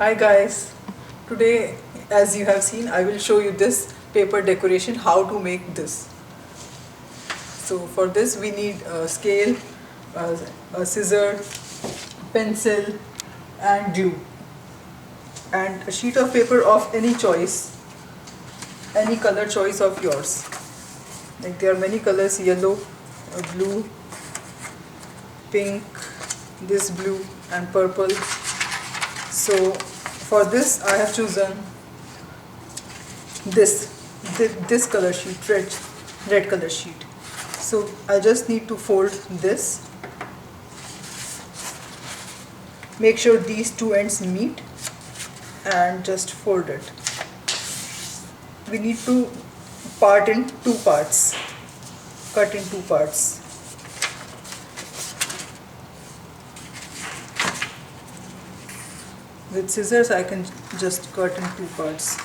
Hi guys, today as you have seen I will show you this paper decoration, how to make this. So for this we need a scale, a scissor, pencil and glue and a sheet of paper of any choice, any color choice of yours. Like there are many colors, yellow, blue, pink, this blue and purple. So for this I have chosen this color sheet, red color sheet. So I just need to fold this, make sure these two ends meet and just fold it. We need to part in two parts, cut in two parts. With scissors I can just cut in two parts.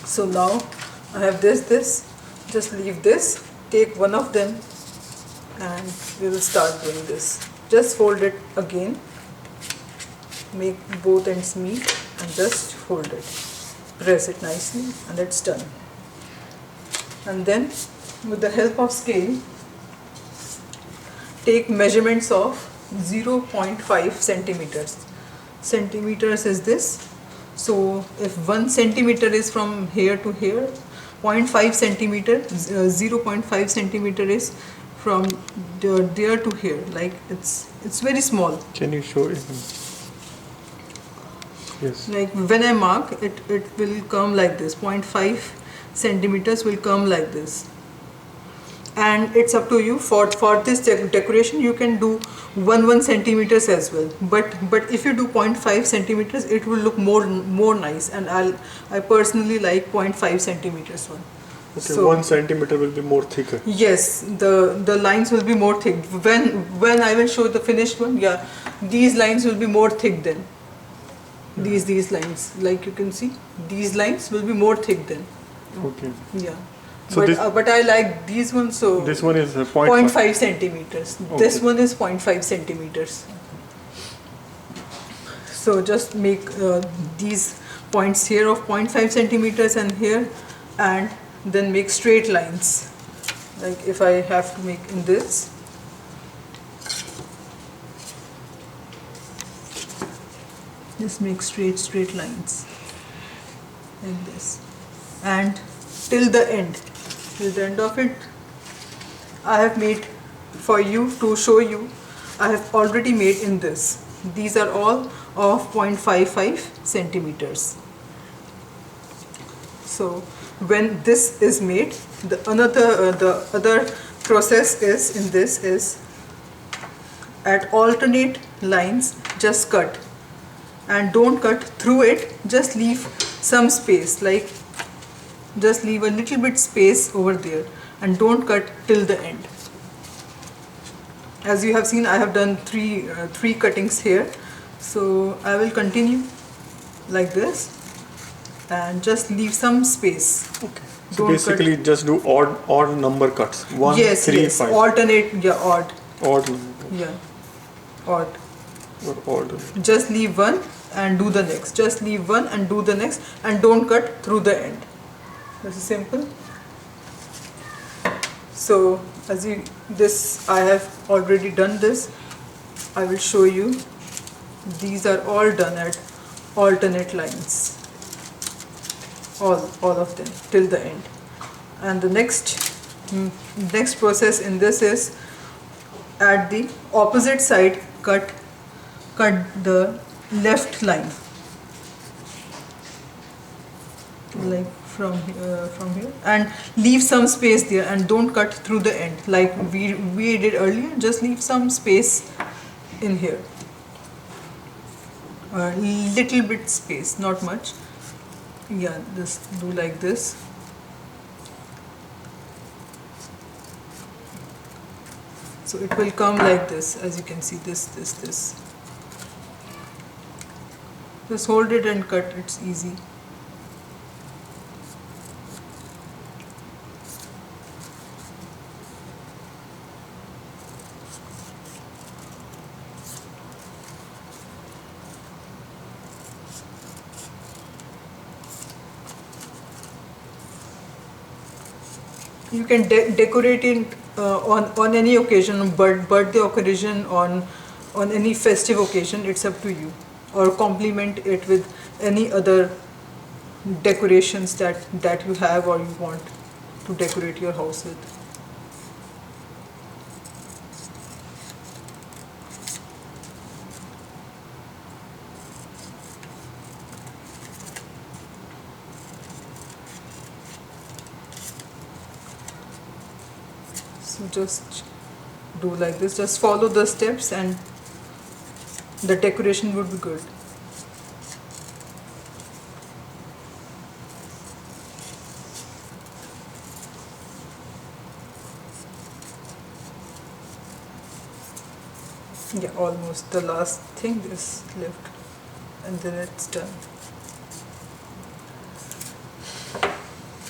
So now I have this, just leave this, take one of them and we will start doing this. Just fold it again, make both ends meet and just fold it. Press it nicely and it's done. And then with the help of scale, take measurements of 0.5 centimeters. Centimeters is this. So if 1 centimeter is from here to here, 0.5 centimeter, 0.5 centimeter is from there to here. Like it's very small. Can you show it? Yes. Like when I mark, it will come like this. 0.5 centimeters will come like this. And it's up to you. For this decoration you can do 1 centimeters as well, but if you do 0.5 centimeters it will look more nice, and I personally like 0.5 centimeters one. Okay, so 1 centimeter will be more thicker. Yes, the lines will be more thick. When I will show the finished one, yeah, these lines will be more thick than these lines. Like you can see, these lines will be more thick than. Okay. Yeah. So but I like these ones, so this one is 0.5 centimeters. Okay. This one is 0.5 centimeters. So just make these points here of 0.5 centimeters and here, and then make straight lines. Like if I have to make in this, just make straight lines like this, and till the end of it I have made for you to show you. I have already made in this. These are all of 0.55 centimeters. So when this is made, the other process is at alternate lines just cut, and don't cut through it, just leave some space, like just leave a little bit space over there and don't cut till the end. As you have seen, I have done three cuttings here, so I will continue like this and just leave some space. Okay. So basically just do odd number cuts. 1, yes, 3, yes. 5. Alternate, yeah, odd. Odd number. Yeah, odd. Or odd. Just leave one and do the next. Just leave one and do the next, and don't cut through the end. This is simple. So this I have already done this. I will show you. These are all done at alternate lines. All of them till the end. And the next process in this is at the opposite side cut the left line. Like from here, and leave some space there, and don't cut through the end like we did earlier. Just leave some space in here, little bit space, not much. Yeah, just do like this. So it will come like this, as you can see, this. Just hold it and cut, it's easy. You can decorate it on any occasion, birthday occasion, on any festive occasion. It's up to you, or complement it with any other decorations that you have or you want to decorate your house with. So just do like this, just follow the steps and the decoration would be good. Yeah, almost the last thing is left and then it's done.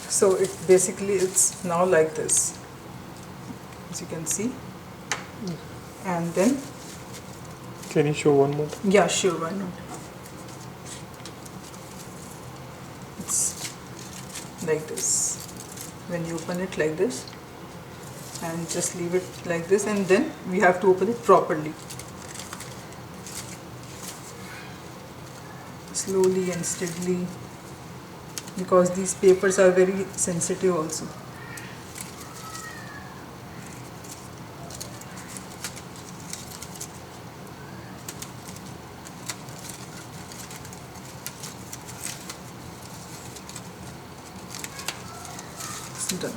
So it's now like this, as you can see. And then, Can you show one more? yeah, sure, why not? It's like this. When you open it like this, and just leave it like this, and then we have to open it properly. Slowly and steadily, because these papers are very sensitive also. It's done.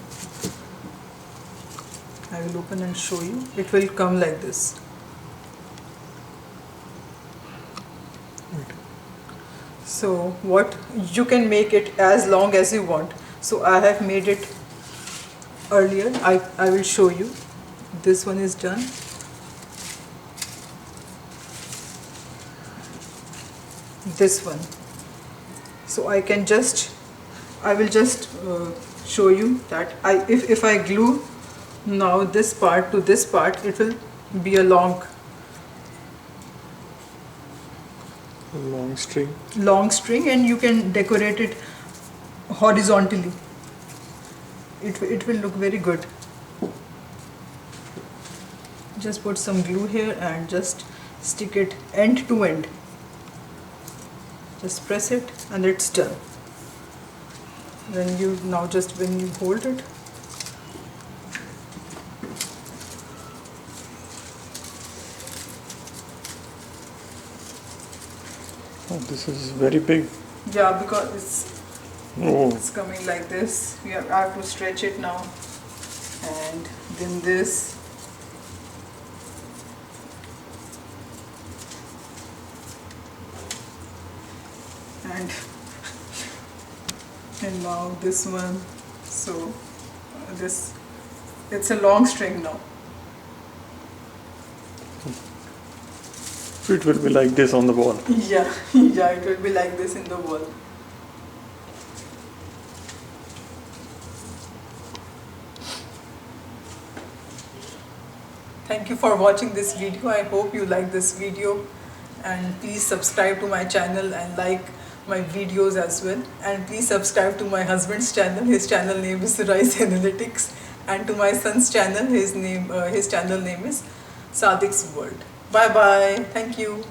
I will open and show you. It will come like this. So what, you can make it as long as you want. So I have made it earlier. I will show you. This one is done. This one. So I will just show you that if I glue now this part to this part, it will be a long string, and you can decorate it horizontally. It will look very good. Just put some glue here and just stick it end to end. Just press it and it's done. When you hold it, Oh, this is very big. yeah, because Oh, it's coming like this. I have to stretch it now, and then this. And now this one. So it's a long string now. it will be like this on the wall. Yeah, yeah, it will be like this in the wall. Thank you for watching this video. I hope you like this video, and please subscribe to my channel and like my videos as well. And please subscribe to my husband's channel. His channel name is Rise Analytics, and to my son's channel, his channel name is Sadiq's World. Bye bye. Thank you.